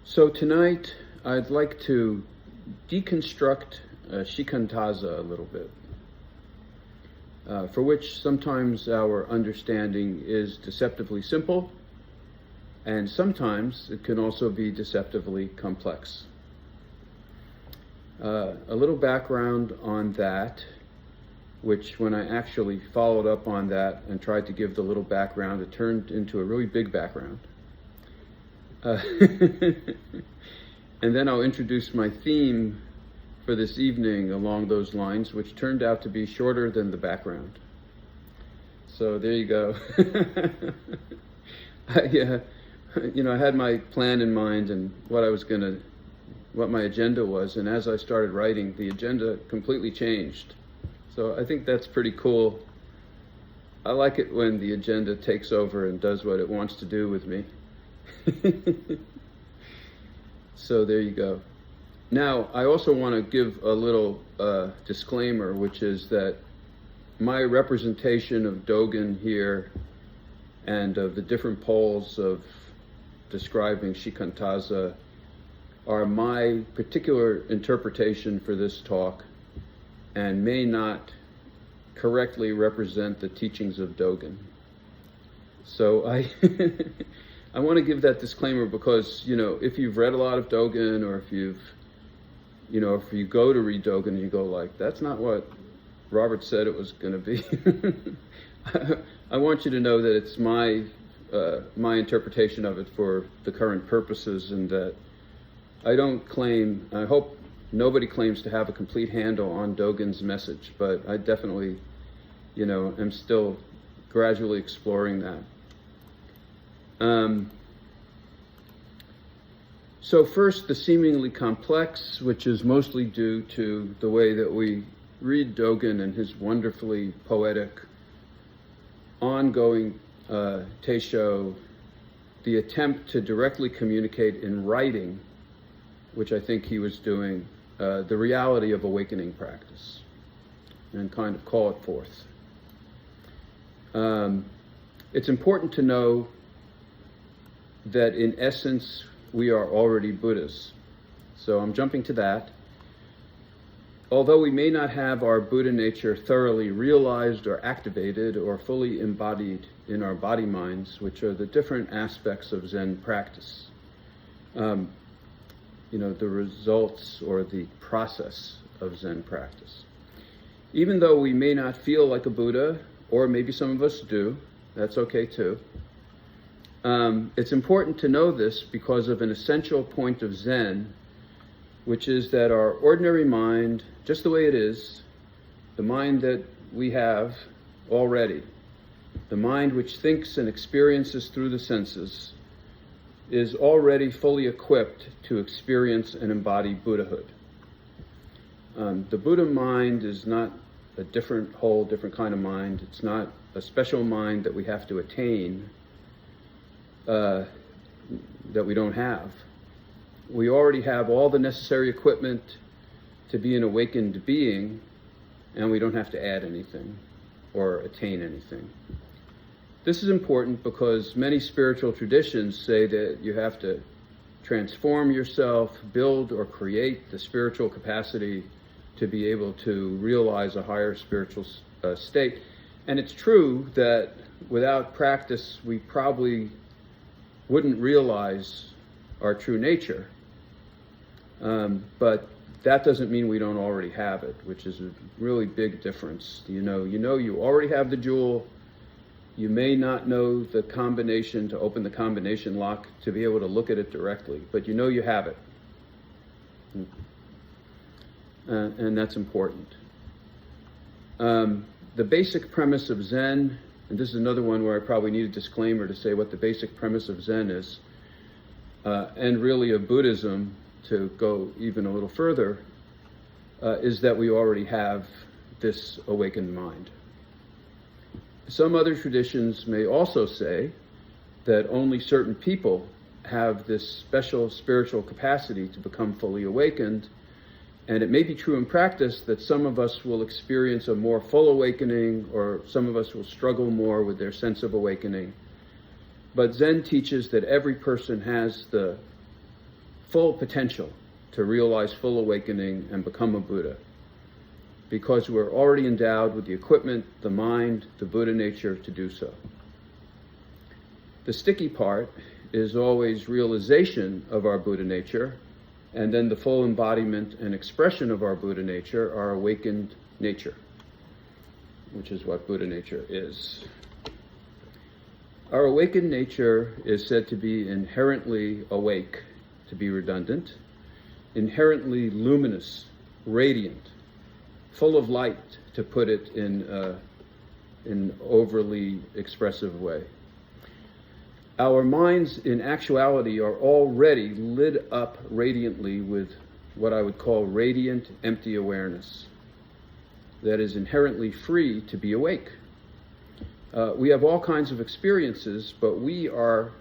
So tonight I'd like to deconstruct Shikantaza a little bit, for which sometimes our understanding is deceptively simple, and sometimes it can also be deceptively complex. A little background on that, which when I actually followed up on that and tried to give the little background, it turned into a really big background. And then I'll introduce my theme for this evening along those lines, which turned out to be shorter than the background. So there you go. I had my plan in mind and what my agenda was, and as I started writing, the agenda completely changed. So I think that's pretty cool. I like it when the agenda takes over and does what it wants to do with me. So there you go. Now, I also want to give a little disclaimer, which is that my representation of Dogen here and of the different poles of describing Shikantaza are my particular interpretation for this talk and may not correctly represent the teachings of Dogen. So I want to give that disclaimer because, if you've read a lot of Dogen, or if you go to read Dogen and you go like, that's not what Robert said it was going to be. I want you to know that it's my interpretation of it for the current purposes, and that I hope nobody claims to have a complete handle on Dogen's message, but I definitely, am still gradually exploring that. So first, the seemingly complex, which is mostly due to the way that we read Dogen and his wonderfully poetic, ongoing teisho, the attempt to directly communicate in writing, which I think he was doing, the reality of awakening practice, and kind of call it forth. It's important to know that in essence we are already Buddhas. So I'm jumping to that. Although we may not have our Buddha nature thoroughly realized or activated or fully embodied in our body minds, which are the different aspects of Zen practice, the results or the process of Zen practice. Even though we may not feel like a Buddha, or maybe some of us do, that's okay too. It's important to know this because of an essential point of Zen, which is that our ordinary mind, just the way it is, the mind that we have already, the mind which thinks and experiences through the senses, is already fully equipped to experience and embody Buddhahood. The Buddha mind is not a different kind of mind. It's not a special mind that we have to attain, that we don't have. We already have all the necessary equipment to be an awakened being, and we don't have to add anything or attain anything. This is important because many spiritual traditions say that you have to transform yourself, build or create the spiritual capacity to be able to realize a higher spiritual state. And it's true that without practice, we probably wouldn't realize our true nature. But that doesn't mean we don't already have it, which is a really big difference. You already have the jewel. You may not know the combination to open the combination lock to be able to look at it directly, but you have it. And that's important. The basic premise of Zen, and this is another one where I probably need a disclaimer to say what the basic premise of Zen is, and really of Buddhism, to go even a little further, is that we already have this awakened mind. Some other traditions may also say that only certain people have this special spiritual capacity to become fully awakened, and it may be true in practice that some of us will experience a more full awakening, or some of us will struggle more with their sense of awakening. But Zen teaches that every person has the full potential to realize full awakening and become a Buddha, because we're already endowed with the equipment, the mind, the Buddha nature to do so. The sticky part is always realization of our Buddha nature, and then the full embodiment and expression of our Buddha nature, our awakened nature, which is what Buddha nature is. Our awakened nature is said to be inherently awake, to be redundant, inherently luminous, radiant, full of light, to put it in an overly expressive way. Our minds, in actuality, are already lit up radiantly with what I would call radiant, empty awareness that is inherently free to be awake. We have all kinds of experiences, but we are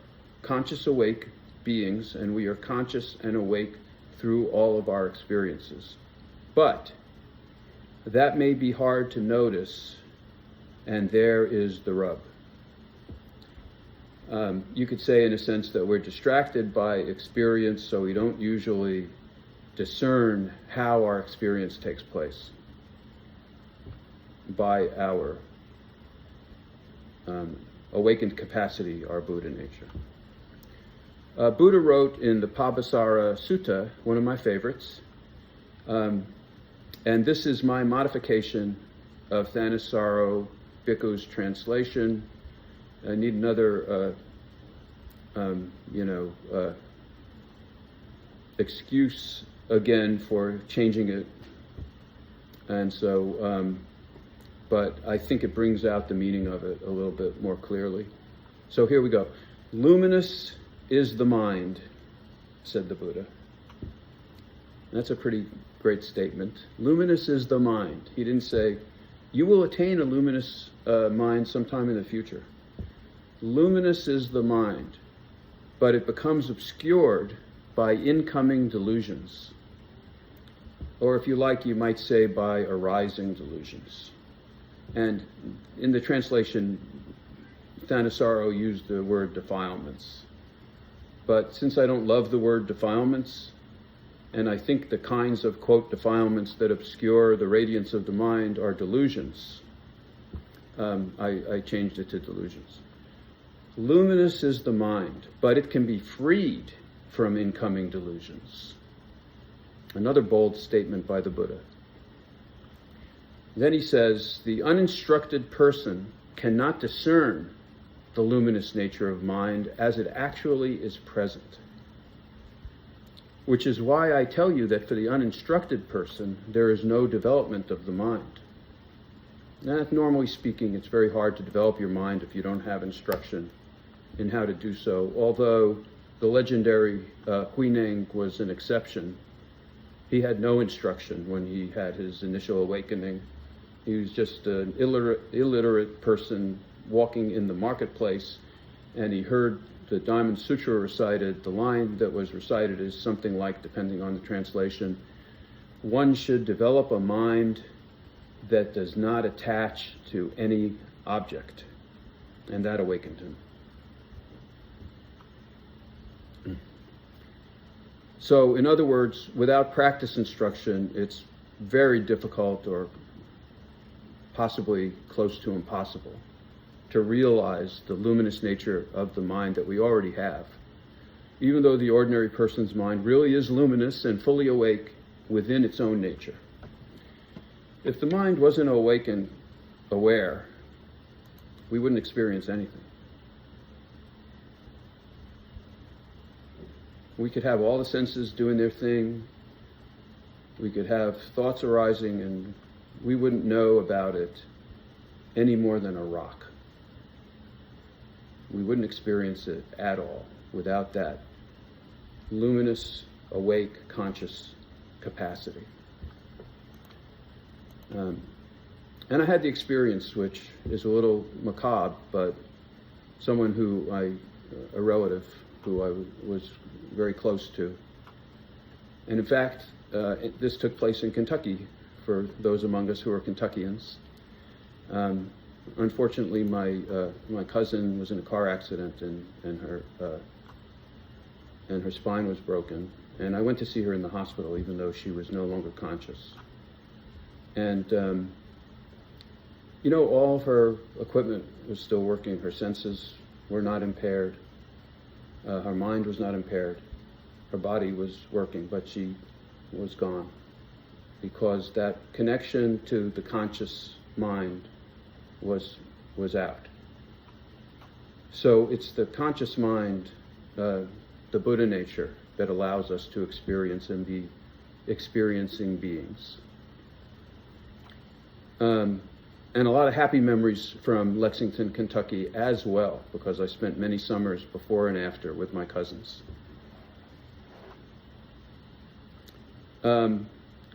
conscious, awake beings, and we are conscious and awake through all of our experiences. But that may be hard to notice, and there is the rub. You could say, in a sense, that we're distracted by experience, so we don't usually discern how our experience takes place by our awakened capacity, our Buddha nature. Buddha wrote in the Pabhasara Sutta, one of my favorites, and this is my modification of Thanissaro Bhikkhu's translation. I need another, excuse again for changing it. And so, but I think it brings out the meaning of it a little bit more clearly. So here we go. Luminous is the mind, said the Buddha. That's a pretty great statement. Luminous is the mind. He didn't say, you will attain a luminous mind sometime in the future. Luminous is the mind, but it becomes obscured by incoming delusions. Or if you like, you might say by arising delusions. And in the translation, Thanissaro used the word defilements. But since I don't love the word defilements, and I think the kinds of, quote, defilements that obscure the radiance of the mind are delusions, I changed it to delusions. Luminous is the mind, but it can be freed from incoming delusions. Another bold statement by the Buddha. Then he says, the uninstructed person cannot discern the luminous nature of mind as it actually is present. Which is why I tell you that for the uninstructed person, there is no development of the mind. Now, normally speaking, it's very hard to develop your mind if you don't have instruction in how to do so, although the legendary Huineng was an exception. He had no instruction when he had his initial awakening. He was just an illiterate person walking in the marketplace, and he heard the Diamond Sutra recited. The line that was recited is something like, depending on the translation, one should develop a mind that does not attach to any object. And that awakened him. So, in other words, without practice instruction, it's very difficult, or possibly close to impossible, to realize the luminous nature of the mind that we already have. Even though the ordinary person's mind really is luminous and fully awake within its own nature. If the mind wasn't awakened, aware, we wouldn't experience anything. We could have all the senses doing their thing. We could have thoughts arising, and we wouldn't know about it any more than a rock. We wouldn't experience it at all without that luminous, awake, conscious capacity. And I had the experience, which is a little macabre, but someone a relative who I was very close to. And in fact, this took place in Kentucky, for those among us who are Kentuckians. Unfortunately, my cousin was in a car accident, and her spine was broken, And I went to see her in the hospital, even though she was no longer conscious. And, all of her equipment was still working. Her senses were not impaired. Her mind was not impaired. Her body was working, but she was gone, because that connection to the conscious mind was out. So it's the conscious mind, the Buddha nature, that allows us to experience and be experiencing beings. And a lot of happy memories from Lexington, Kentucky as well, because I spent many summers before and after with my cousins.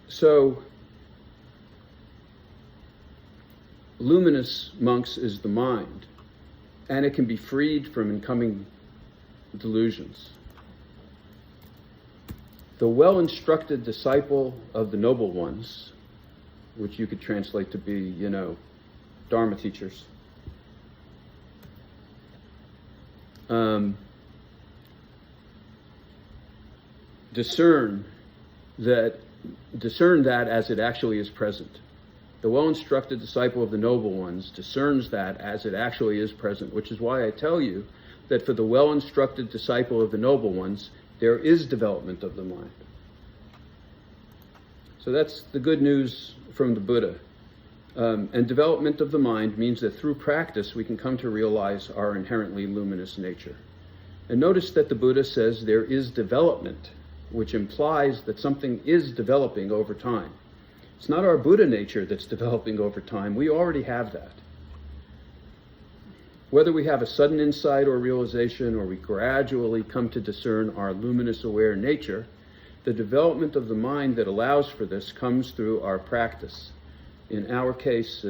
So luminous, monks, is the mind, and it can be freed from incoming delusions. The well-instructed disciple of the noble ones, which you could translate to be, Dharma teachers, discern that as it actually is present. The well-instructed disciple of the noble ones discerns that as it actually is present, which is why I tell you that for the well-instructed disciple of the noble ones, there is development of the mind. So that's the good news from the Buddha. And development of the mind means that through practice we can come to realize our inherently luminous nature. And notice that the Buddha says there is development, which implies that something is developing over time. It's not our Buddha nature that's developing over time. We already have that. Whether we have a sudden insight or realization, or we gradually come to discern our luminous aware nature, the development of the mind that allows for this comes through our practice. In our case,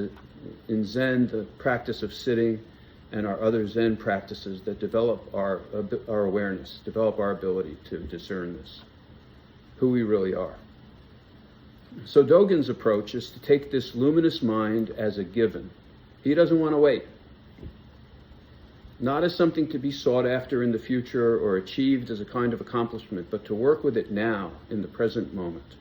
in Zen, the practice of sitting, and our other Zen practices that develop our awareness, develop our ability to discern this, who we really are. So Dogen's approach is to take this luminous mind as a given. He doesn't want to wait. Not as something to be sought after in the future or achieved as a kind of accomplishment, but to work with it now, in the present moment.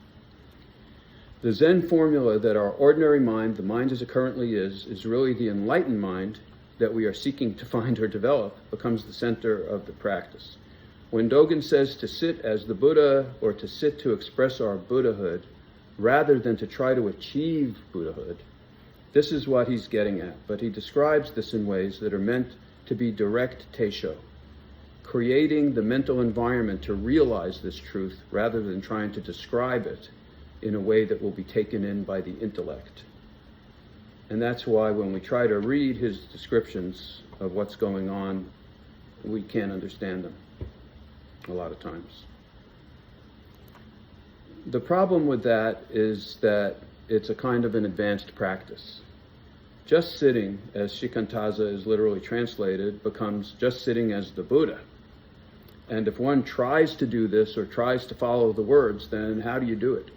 The Zen formula that our ordinary mind, the mind as it currently is really the enlightened mind that we are seeking to find or develop, becomes the center of the practice. When Dogen says to sit as the Buddha, or to sit to express our Buddhahood, rather than to try to achieve Buddhahood, this is what he's getting at. But he describes this in ways that are meant to be direct teisho, creating the mental environment to realize this truth rather than trying to describe it in a way that will be taken in by the intellect. And that's why when we try to read his descriptions of what's going on, we can't understand them a lot of times. The problem with that is that it's a kind of an advanced practice. Just sitting, as Shikantaza is literally translated, becomes just sitting as the Buddha. And if one tries to do this or tries to follow the words, then how do you do it?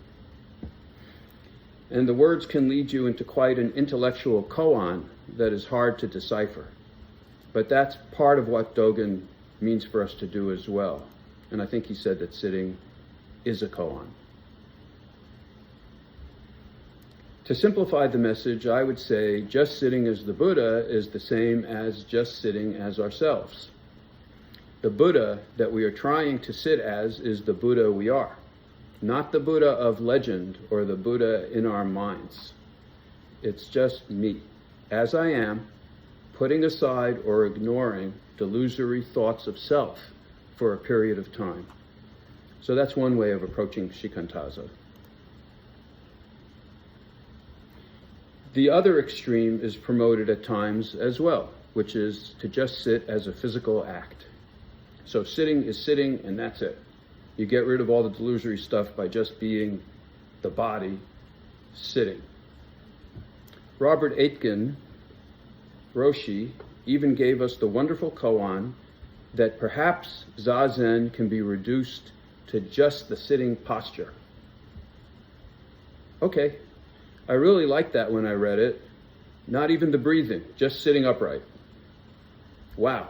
And the words can lead you into quite an intellectual koan that is hard to decipher. But that's part of what Dogen means for us to do as well. And I think he said that sitting is a koan. To simplify the message, I would say just sitting as the Buddha is the same as just sitting as ourselves. The Buddha that we are trying to sit as is the Buddha we are, not the Buddha of legend or the Buddha in our minds. It's just me, as I am, putting aside or ignoring delusory thoughts of self for a period of time. So that's one way of approaching Shikantaza. The other extreme is promoted at times as well, which is to just sit as a physical act. So sitting is sitting, and that's it. You get rid of all the delusory stuff by just being the body sitting. Robert Epstein, Roshi, even gave us the wonderful koan that perhaps zazen can be reduced to just the sitting posture. Okay. I really liked that when I read it. Not even the breathing, just sitting upright. Wow.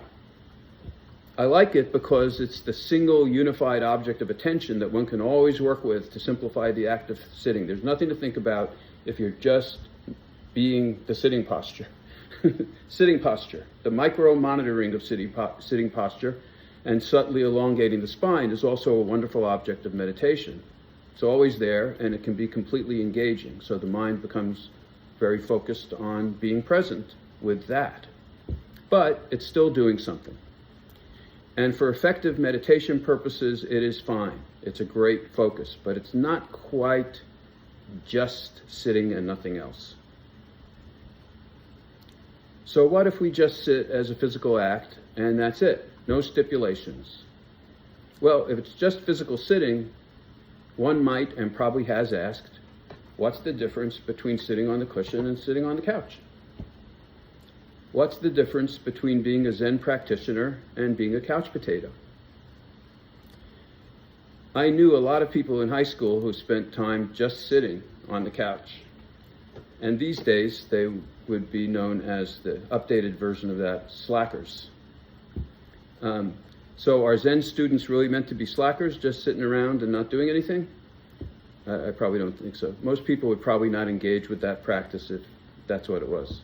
I like it because it's the single unified object of attention that one can always work with to simplify the act of sitting. There's nothing to think about if you're just being the sitting posture. Sitting posture, the micro-monitoring of sitting posture and subtly elongating the spine is also a wonderful object of meditation. It's always there, and it can be completely engaging, so the mind becomes very focused on being present with that. But it's still doing something. And for effective meditation purposes, it is fine. It's a great focus, but it's not quite just sitting and nothing else. So what if we just sit as a physical act and that's it? No stipulations. Well, if it's just physical sitting, one might and probably has asked, what's the difference between sitting on the cushion and sitting on the couch? What's the difference between being a Zen practitioner and being a couch potato? I knew a lot of people in high school who spent time just sitting on the couch. And these days, they would be known as the updated version of that, slackers. So are Zen students really meant to be slackers, just sitting around and not doing anything? I probably don't think so. Most people would probably not engage with that practice if that's what it was.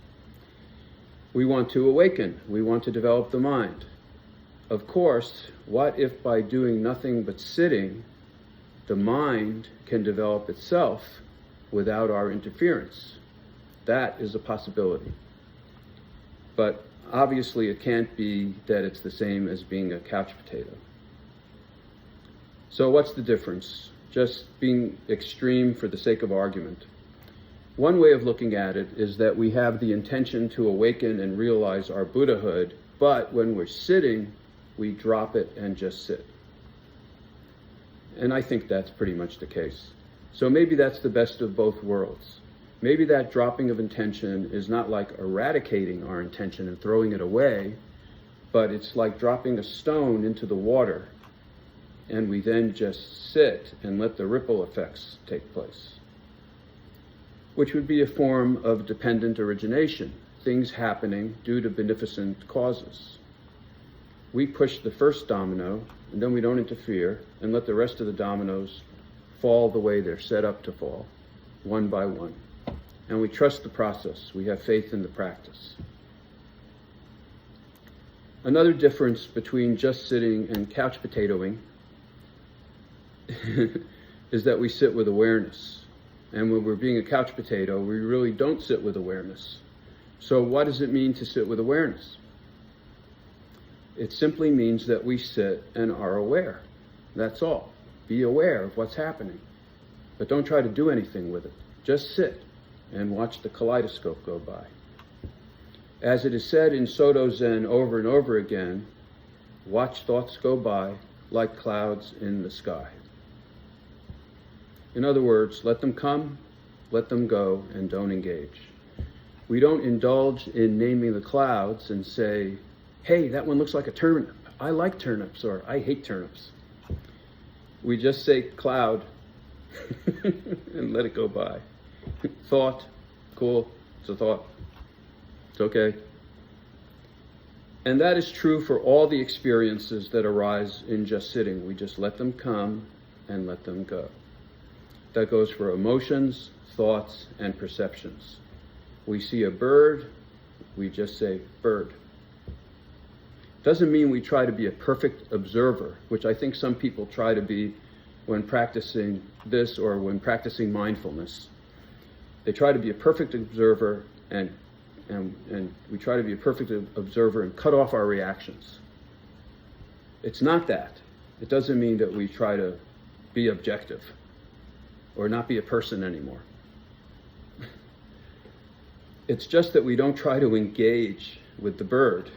We want to awaken. We want to develop the mind. Of course, what if by doing nothing but sitting, the mind can develop itself without our interference? That is a possibility. But obviously it can't be that it's the same as being a couch potato. So what's the difference? Just being extreme for the sake of argument. One way of looking at it is that we have the intention to awaken and realize our Buddhahood, but when we're sitting, we drop it and just sit. And I think that's pretty much the case. So maybe that's the best of both worlds. Maybe that dropping of intention is not like eradicating our intention and throwing it away, but it's like dropping a stone into the water, and we then just sit and let the ripple effects take place, which would be a form of dependent origination, things happening due to beneficent causes. We push the first domino, and then we don't interfere, and let the rest of the dominoes fall the way they're set up to fall, one by one. And we trust the process. We have faith in the practice. Another difference between just sitting and couch potatoing is that we sit with awareness. And when we're being a couch potato, we really don't sit with awareness. So what does it mean to sit with awareness? It simply means that we sit and are aware. That's all. Be aware of what's happening. But don't try to do anything with it. Just sit and watch the kaleidoscope go by. As it is said in Soto Zen over and over again, watch thoughts go by like clouds in the sky. In other words, let them come, let them go, and don't engage. We don't indulge in naming the clouds and say, hey, that one looks like a turnip. I like turnips, or I hate turnips. We just say cloud and let it go by. Thought, cool, it's a thought. It's okay. And that is true for all the experiences that arise in just sitting. We just let them come and let them go. That goes for emotions, thoughts, and perceptions. We see a bird, we just say bird. Doesn't mean we try to be a perfect observer, which I think some people try to be when practicing this or when practicing mindfulness. They try to be a perfect observer and we try to be a perfect observer and cut off our reactions. It's not that. It doesn't mean that we try to be objective or not be a person anymore. It's just that we don't try to engage with the bird.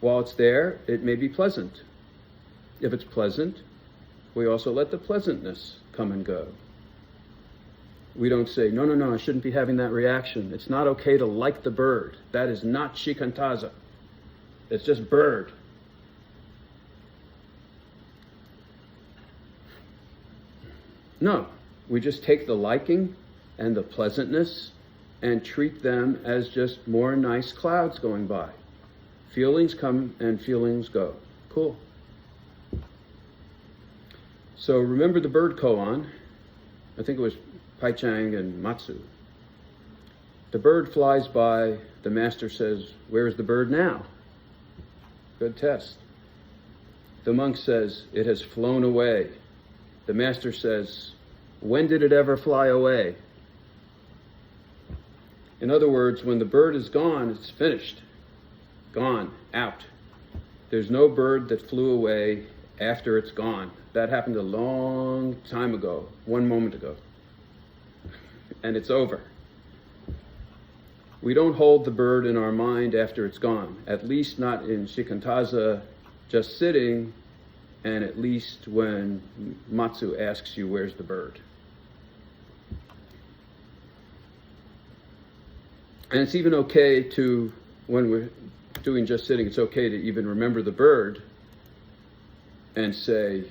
While it's there, it may be pleasant. If it's pleasant, we also let the pleasantness come and go. We don't say, no, I shouldn't be having that reaction. It's not okay to like the bird. That is not Shikantaza. It's just bird. No, we just take the liking and the pleasantness and treat them as just more nice clouds going by. Feelings come and feelings go. Cool. So remember the bird koan. I think it was Pai Chang and Matsu. The bird flies by. The master says, "Where is the bird now?" Good test. The monk says, "It has flown away." The master says, "When did it ever fly away?" In other words, when the bird is gone, it's finished. Gone, out. There's no bird that flew away after it's gone. That happened a long time ago, 1 moment ago. And it's over. We don't hold the bird in our mind after it's gone, at least not in Shikantaza, just sitting, and at least when Matsu asks you, "Where's the bird?" And it's even okay to, when we're doing just sitting, it's okay to even remember the bird and say,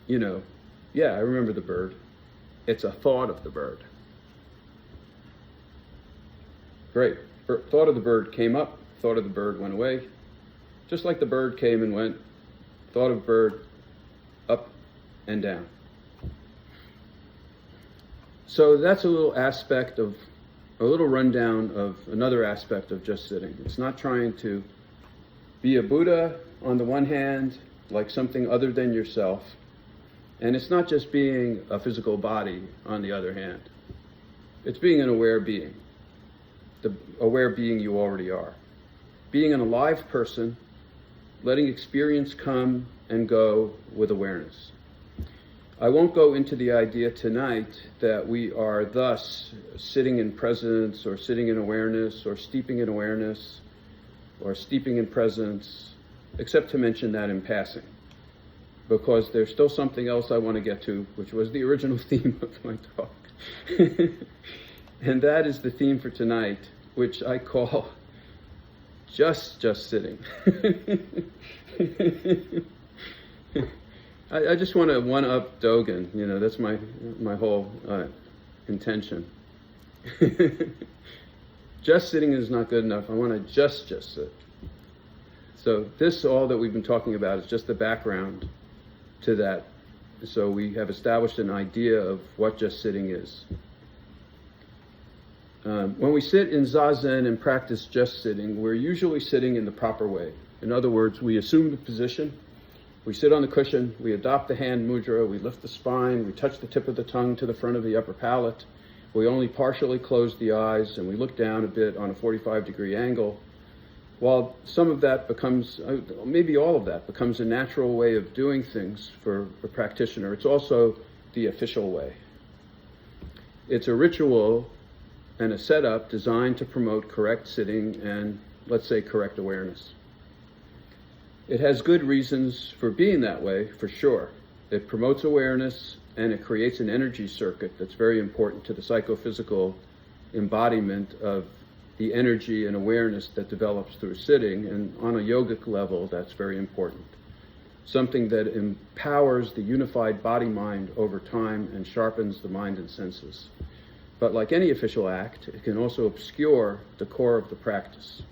yeah, I remember the bird. It's a thought of the bird. Great. Thought of the bird came up, thought of the bird went away. Just like the bird came and went, thought of bird up and down. So that's a little rundown of another aspect of just sitting. It's not trying to be a Buddha on the one hand, like something other than yourself. And it's not just being a physical body on the other hand. It's being an aware being. The aware being you already are. Being an alive person, letting experience come and go with awareness. I won't go into the idea tonight that we are thus sitting in presence or sitting in awareness or steeping in awareness or steeping in presence, except to mention that in passing. Because there's still something else I want to get to, which was the original theme of my talk. And that is the theme for tonight, which I call just sitting. I just want to one-up Dogen, that's my whole intention. Just sitting is not good enough. I want to just sit. So all that we've been talking about is just the background to that. So we have established an idea of what just sitting is. When we sit in zazen and practice just sitting, we're usually sitting in the proper way. In other words, we assume the position, we sit on the cushion, we adopt the hand mudra, we lift the spine, we touch the tip of the tongue to the front of the upper palate, we only partially close the eyes, and we look down a bit on a 45-degree angle. While some of that becomes, maybe all of that becomes a natural way of doing things for a practitioner, it's also the official way. It's a ritual and a setup designed to promote correct sitting and, let's say, correct awareness. It has good reasons for being that way, for sure. It promotes awareness and it creates an energy circuit that's very important to the psychophysical embodiment of the energy and awareness that develops through sitting, and on a yogic level, that's very important. Something that empowers the unified body-mind over time and sharpens the mind and senses. But like any official act, it can also obscure the core of the practice.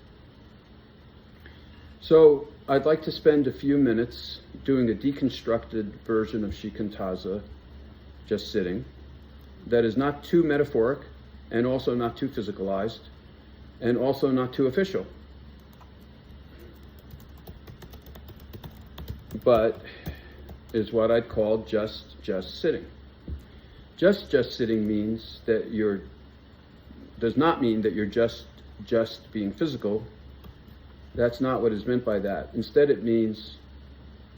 So I'd like to spend a few minutes doing a deconstructed version of Shikantaza, just sitting, that is not too metaphoric and also not too physicalized and also not too official, but is what I'd call just sitting. Just sitting means that does not mean that you're just being physical. That's not what is meant by that. Instead, it means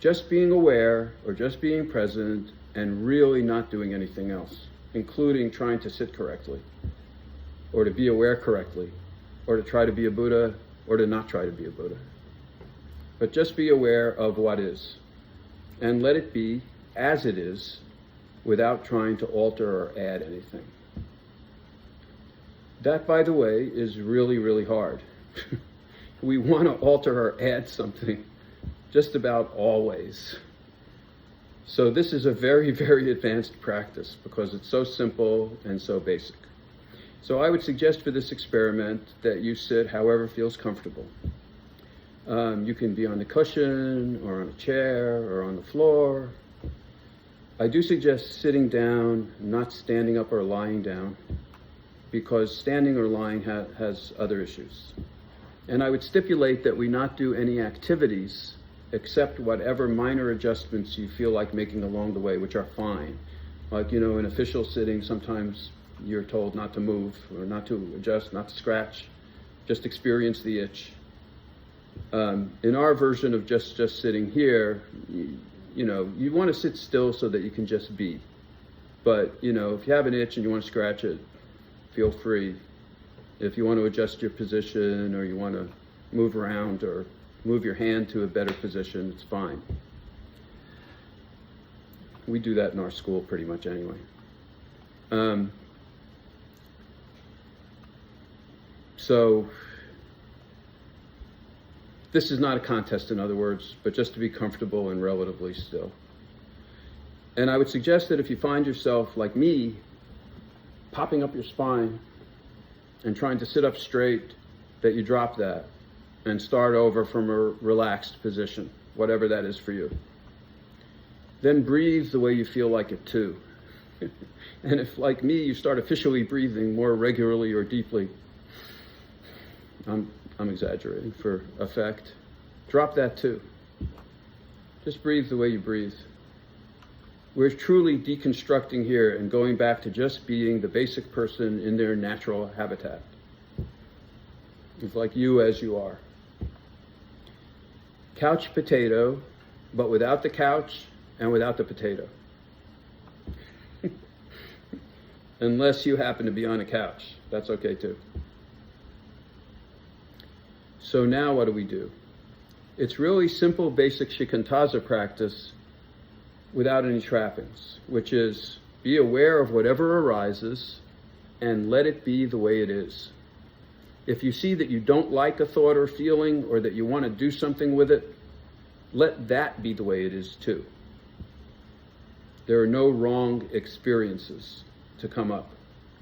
just being aware or just being present and really not doing anything else, including trying to sit correctly or to be aware correctly or to try to be a Buddha or to not try to be a Buddha. But just be aware of what is and let it be as it is without trying to alter or add anything. That, by the way, is really, really hard. We want to alter or add something just about always. So this is a very, very advanced practice because it's so simple and so basic. So I would suggest for this experiment that you sit however feels comfortable. You can be on the cushion, or on a chair, or on the floor. I do suggest sitting down, not standing up or lying down, because standing or lying has other issues. And I would stipulate that we not do any activities except whatever minor adjustments you feel like making along the way, which are fine. Like, in official sitting, sometimes you're told not to move, or not to adjust, not to scratch, just experience the itch. In our version of just sitting here, you want to sit still so that you can just be. But, if you have an itch and you want to scratch it, feel free. If you want to adjust your position, or you want to move around or move your hand to a better position, it's fine. We do that in our school pretty much anyway. So this is not a contest, in other words, but just to be comfortable and relatively still. And I would suggest that if you find yourself, like me, popping up your spine and trying to sit up straight, that you drop that and start over from a relaxed position, whatever that is for you. Then breathe the way you feel like it too. And if, like me, you start officially breathing more regularly or deeply, I'm exaggerating for effect, drop that too. Just breathe the way you breathe. We're truly deconstructing here and going back to just being the basic person in their natural habitat. It's like you as you are. Couch potato, but without the couch and without the potato. Unless you happen to be on a couch, that's okay too. So now what do? It's really simple, basic Shikantaza practice without any trappings, which is be aware of whatever arises and let it be the way it is. If you see that you don't like a thought or feeling, or that you want to do something with it, let that be the way it is too. There are no wrong experiences to come up.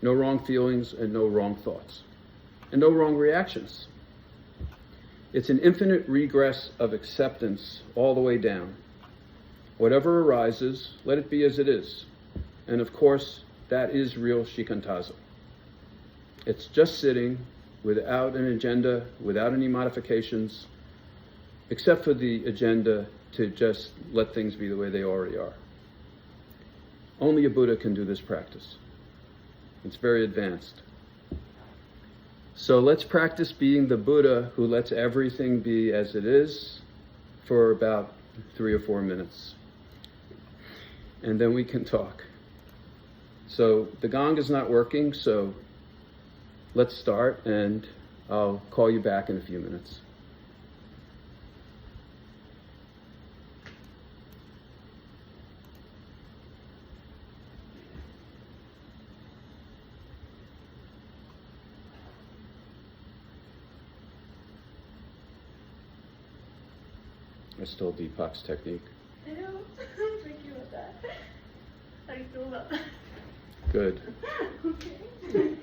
No wrong feelings and no wrong thoughts. And no wrong reactions. It's an infinite regress of acceptance all the way down. Whatever arises, let it be as it is. And of course, that is real Shikantaza. It's just sitting without an agenda, without any modifications, except for the agenda to just let things be the way they already are. Only a Buddha can do this practice. It's very advanced. So let's practice being the Buddha who lets everything be as it is for about 3 or 4 minutes. And then we can talk. So the gong is not working, so let's start, and I'll call you back in a few minutes. I stole Deepak's technique. I know. I'm thinking about that. How do you feel about that? Good. Okay.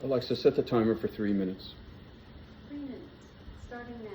Alexa, set the timer for 3 minutes. 3 minutes. Starting now.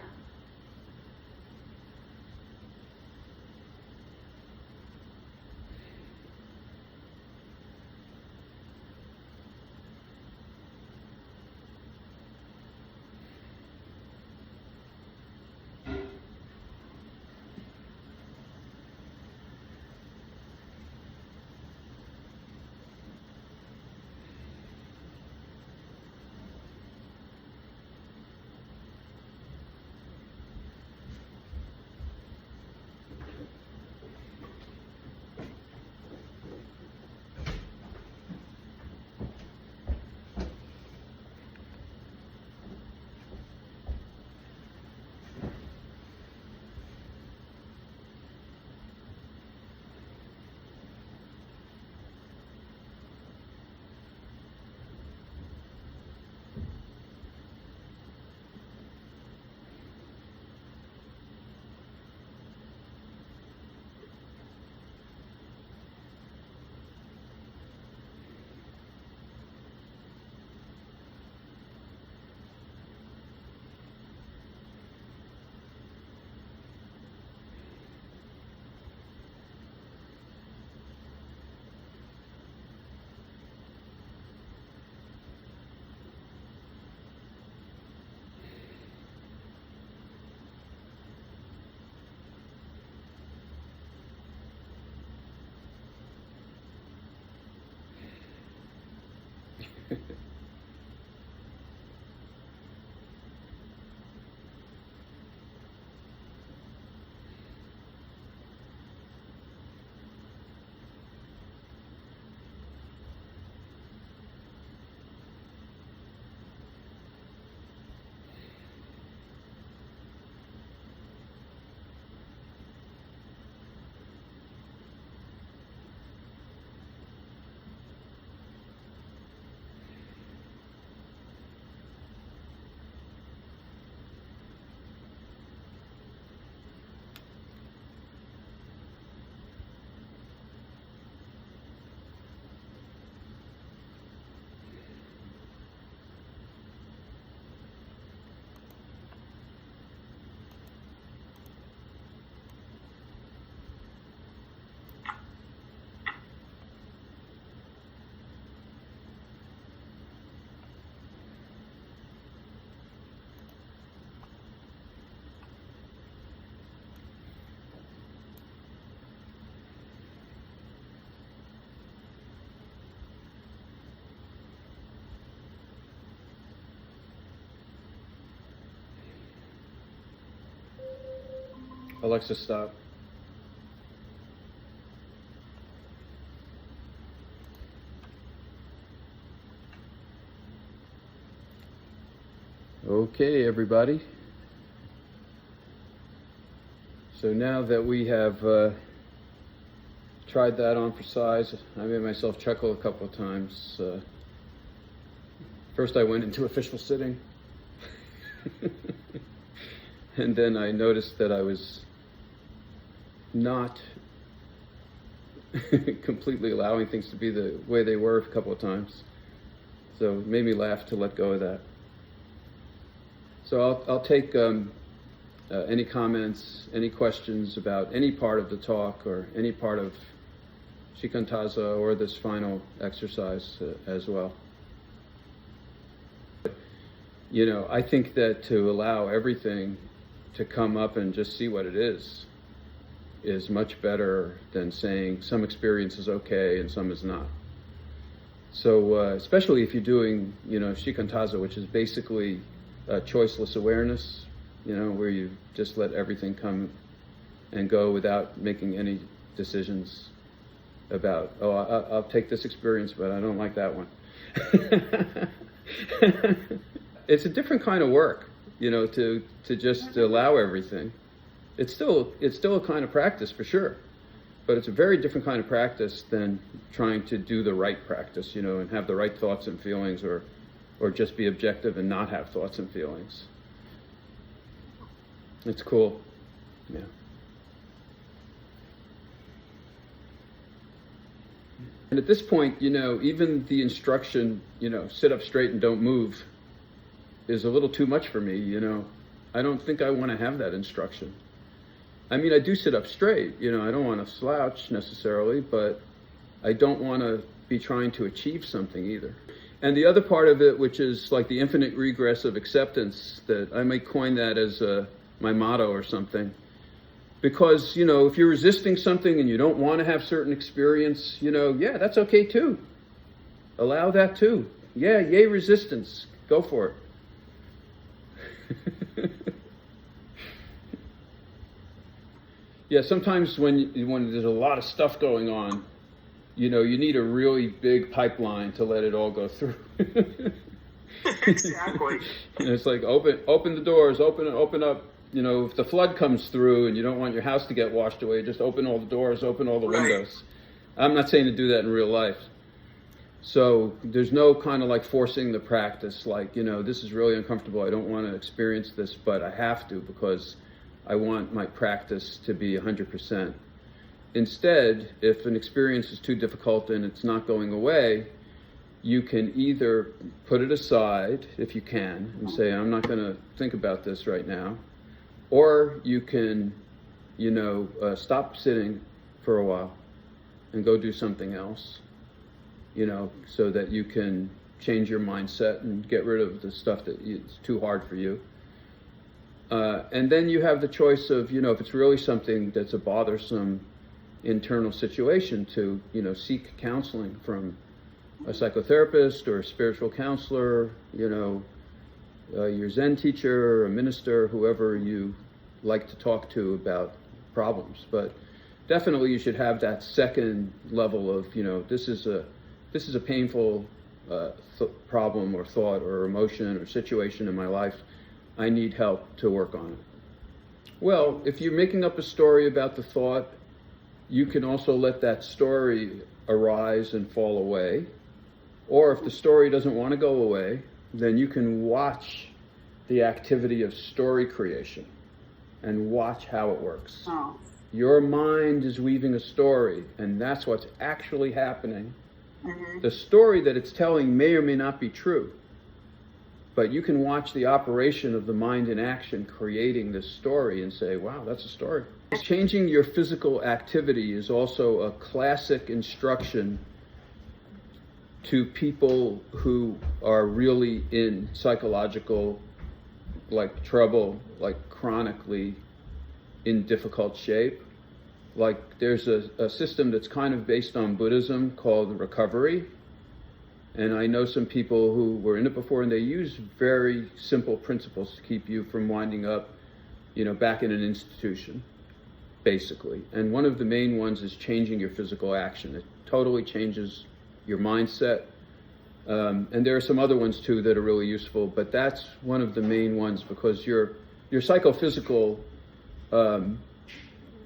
Alexa, stop. Okay, everybody. So now that we have tried that on for size, I made myself chuckle a couple of times. First I went into official sitting, and then I noticed that I was not completely allowing things to be the way they were a couple of times. So it made me laugh to let go of that. So I'll take any comments, any questions about any part of the talk or any part of Shikantaza or this final exercise as well. You know, I think that to allow everything to come up and just see what it is much better than saying some experience is okay and some is not. So especially if you're doing, you know, Shikantaza, which is basically choiceless awareness, you know, where you just let everything come and go without making any decisions about, oh, I'll take this experience, but I don't like that one. It's a different kind of work, you know, to just allow everything. It's still a kind of practice for sure, but it's a very different kind of practice than trying to do the right practice, you know, and have the right thoughts and feelings, or just be objective and not have thoughts and feelings. It's cool, yeah. And at this point, you know, even the instruction, you know, sit up straight and don't move, is a little too much for me, you know. I don't think I want to have that instruction. I mean, I do sit up straight, you know, I don't want to slouch necessarily, but I don't want to be trying to achieve something either. And the other part of it, which is like the infinite regress of acceptance, that I might coin that as my motto or something. Because, you know, if you're resisting something and you don't want to have certain experience, you know, yeah, that's okay too. Allow that too. Yeah, yay resistance. Go for it. Yeah, sometimes when there's a lot of stuff going on, you know, you need a really big pipeline to let it all go through. Exactly. You know, it's like open the doors, open up. You know, if the flood comes through and you don't want your house to get washed away, just open all the doors, open all the windows. I'm not saying to do that in real life. So there's no kind of like forcing the practice, like, you know, this is really uncomfortable, I don't want to experience this, but I have to because I want my practice to be 100%. Instead, if an experience is too difficult and it's not going away, you can either put it aside, if you can, and say, I'm not going to think about this right now. Or you can, you know, stop sitting for a while and go do something else, you know, so that you can change your mindset and get rid of the stuff that is too hard for you. And then you have the choice of, you know, if it's really something that's a bothersome internal situation, to, you know, seek counseling from a psychotherapist or a spiritual counselor, you know, your Zen teacher, a minister, whoever you like to talk to about problems. But definitely you should have that second level of, you know, this is a painful problem or thought or emotion or situation in my life. I need help to work on it. Well, if you're making up a story about the thought, you can also let that story arise and fall away. Or if the story doesn't want to go away, then you can watch the activity of story creation and watch how it works. Oh. Your mind is weaving a story, and that's what's actually happening. Mm-hmm. The story that it's telling may or may not be true, but you can watch the operation of the mind in action creating this story and say, wow, that's a story. Changing your physical activity is also a classic instruction to people who are really in psychological trouble, chronically in difficult shape. There's a system that's kind of based on Buddhism called recovery. And I know some people who were in it before, and they use very simple principles to keep you from winding up, you know, back in an institution, basically. And one of the main ones is changing your physical action. It totally changes your mindset. And there are some other ones too that are really useful, but that's one of the main ones, because your psychophysical,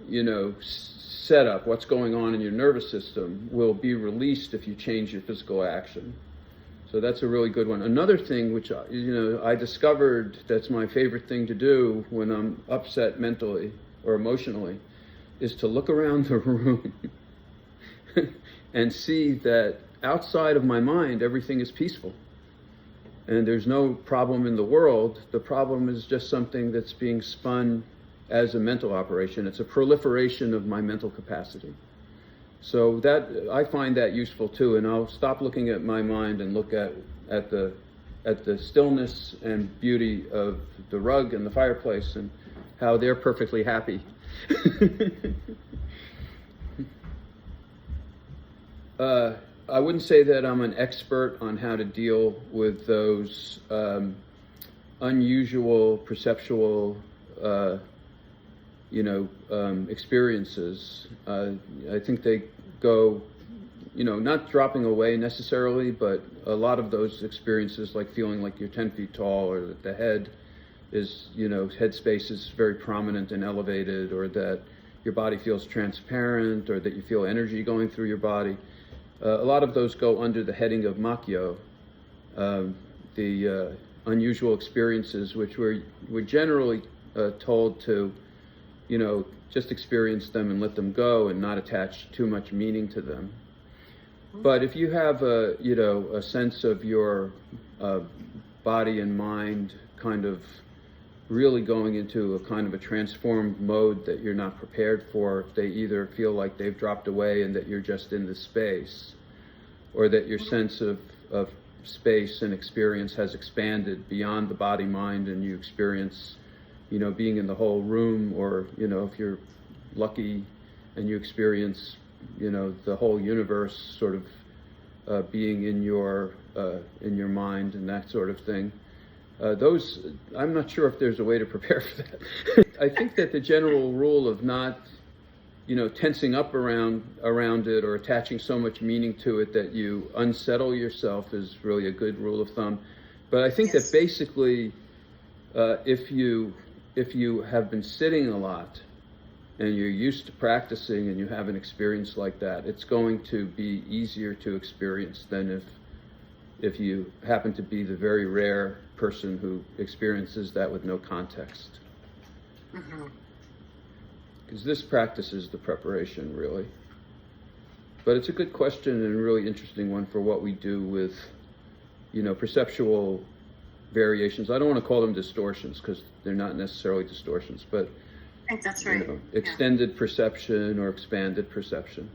you know, setup, what's going on in your nervous system, will be released if you change your physical action. So that's a really good one. Another thing which, you know, I discovered that's my favorite thing to do when I'm upset mentally or emotionally is to look around the room and see that outside of my mind, everything is peaceful. And there's no problem in the world. The problem is just something that's being spun as a mental operation. It's a proliferation of my mental capacity. So that, I find that useful too, and I'll stop looking at my mind and look at the stillness and beauty of the rug and the fireplace and how they're perfectly happy. I wouldn't say that I'm an expert on how to deal with those unusual perceptual experiences. I think they go, you know, not dropping away necessarily, but a lot of those experiences, like feeling like you're 10 feet tall, or that the head is, you know, head space is very prominent and elevated, or that your body feels transparent, or that you feel energy going through your body. A lot of those go under the heading of Makyo, the unusual experiences, which we're generally told to, you know, just experience them and let them go and not attach too much meaning to them. But if you have a sense of your body and mind kind of really going into a kind of a transformed mode that you're not prepared for, if they either feel like they've dropped away and that you're just in the space, or that your sense of space and experience has expanded beyond the body mind and you experience, you know, being in the whole room, or, you know, if you're lucky and you experience, you know, the whole universe sort of being in your mind and that sort of thing. Those, I'm not sure if there's a way to prepare for that. I think that the general rule of not, you know, tensing up around it or attaching so much meaning to it that you unsettle yourself is really a good rule of thumb. But I think that basically, if you have been sitting a lot and you're used to practicing and you have an experience like that, it's going to be easier to experience than if you happen to be the very rare person who experiences that with no context. Because this practice is the preparation, really. But it's a good question and a really interesting one for what we do with, you know, perceptual variations. I don't want to call them distortions, because they're not necessarily distortions, but I think that's right. You know, extended perception or expanded perception.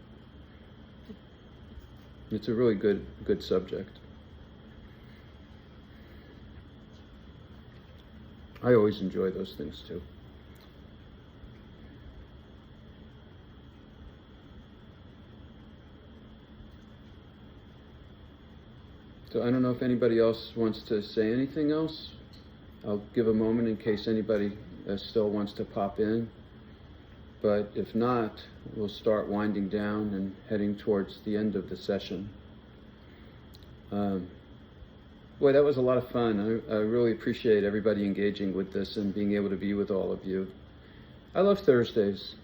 It's a really good subject. I always enjoy those things too. So I don't know if anybody else wants to say anything else. I'll give a moment in case anybody still wants to pop in. But if not, we'll start winding down and heading towards the end of the session. Boy, that was a lot of fun. I really appreciate everybody engaging with this and being able to be with all of you. I love Thursdays.